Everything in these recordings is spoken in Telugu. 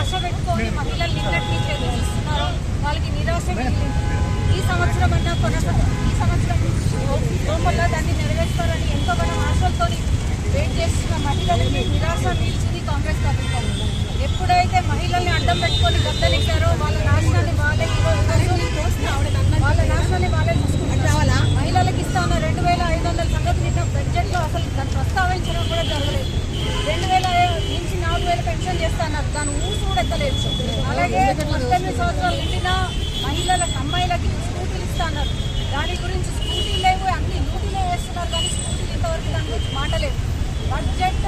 ఆశ పెట్టుకొని మహిళలు నిన్నటినీ చేస్తున్నారో వాళ్ళకి నిరాశ మిగిలింది. ఈ సంవత్సరం లోపల దాన్ని నెరవేర్స్తారని ఎంతో మనం ఆశలతో వెయిట్ చేస్తున్న మహిళలకి నిరాశ నిలిచింది కాంగ్రెస్ ప్రభుత్వం. ఎప్పుడైతే మహిళల్ని అడ్డం పెట్టుకొని గద్దెలిచ్చారో వాళ్ళ నాశనాన్ని వాళ్ళే చూసుకుంటారు. మహిళలకు ఇస్తాన 2500 సంగతి నిన్న బడ్జెట్లో అసలు దాన్ని ప్రస్తావించడం కూడా జరగలేదు. 2000 నుంచి 4000 పెన్షన్ చేస్తున్నారు, దాని ఊసు కూడా ఎత్తలేదు. అలాగే 18 సంవత్సరాలు నిండిన మహిళలకు అమ్మాయిలకి స్కూటీలు ఇస్తున్నారు, దాని గురించి స్కూటీలు లేవు, అన్ని డ్యూటీలే వేస్తున్నారు, కానీ స్కూటీలు ఇంతవరకు దాని గురించి మాటలేదు. బడ్జెట్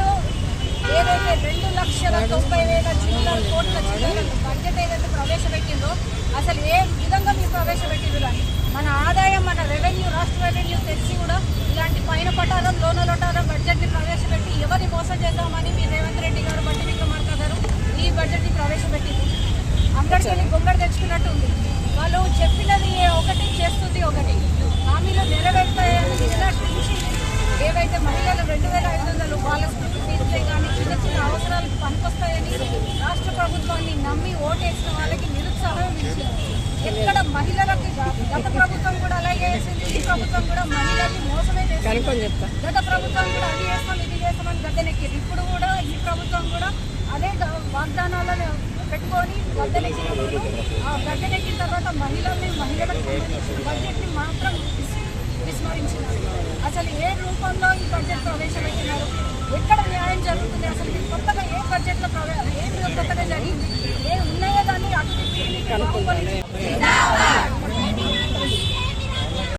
ఏదైతే 2,90,000 చిల్లర కోట్ల చిల్లర బడ్జెట్ ఏదైతే ప్రవేశపెట్టిందో అసలు ఏ విధంగా మీరు ప్రవేశపెట్టిందో దాన్ని మన ఆదాయం మన రెవెన్యూ రాష్ట్ర రెవెన్యూ తెచ్చి కూడా ఇలాంటి పైన పటారం లోన లొటారం బడ్జెట్ని ప్రవేశపెట్టి ఎవరిని మోసం చేద్దామని మీ రేవంత్ రెడ్డి గారు బట్టి విక్రమార్క గారు ఈ బడ్జెట్ని ప్రవేశపెట్టింది. అందరికీ గొంగడు తెచ్చుకున్నట్టు ఉంది. వాళ్ళు చెప్పినది ఒకటి చేస్తుంది ఒకటి, హామీలు నెరవేరుతాయని ఏవైతే మహిళలు 2,500 వాళ్ళ ఫీజులే కానీ చిన్న చిన్న అవసరాలకు పనికొస్తాయని రాష్ట్ర ప్రభుత్వాన్ని నమ్మి ఓటేసిన వాళ్ళకి నిరుత్సాహం ఇచ్చింది. ఎక్కడ మహిళలకి గత ప్రభుత్వం కూడా అలాగే వేసింది, ఈ ప్రభుత్వం కూడా మహిళల్ని మోసమే చేస్తుంది. గత ప్రభుత్వం కూడా అది చేస్తాం ఇది చేస్తామని గద్దెనెక్కింది. ఇప్పుడు కూడా ఈ ప్రభుత్వం కూడా అదే వాగ్దానాలను పెట్టుకొని గద్దెనెక్కినప్పుడు ఆ గద్దెనెక్కిన తర్వాత మహిళలకు బడ్జెట్ని మాత్రం విస్మరించినారు. అసలు ఏ రూపంలో ఈ బడ్జెట్ ప్రవేశపెట్టినారు, ఎక్కడ న్యాయం జరుగుతుంది, అసలు మీరు కొత్తగా ఏ బడ్జెట్లో ఏం కొత్తగా జరిగింది, ఏ ఉన్నాయో దాన్ని అటు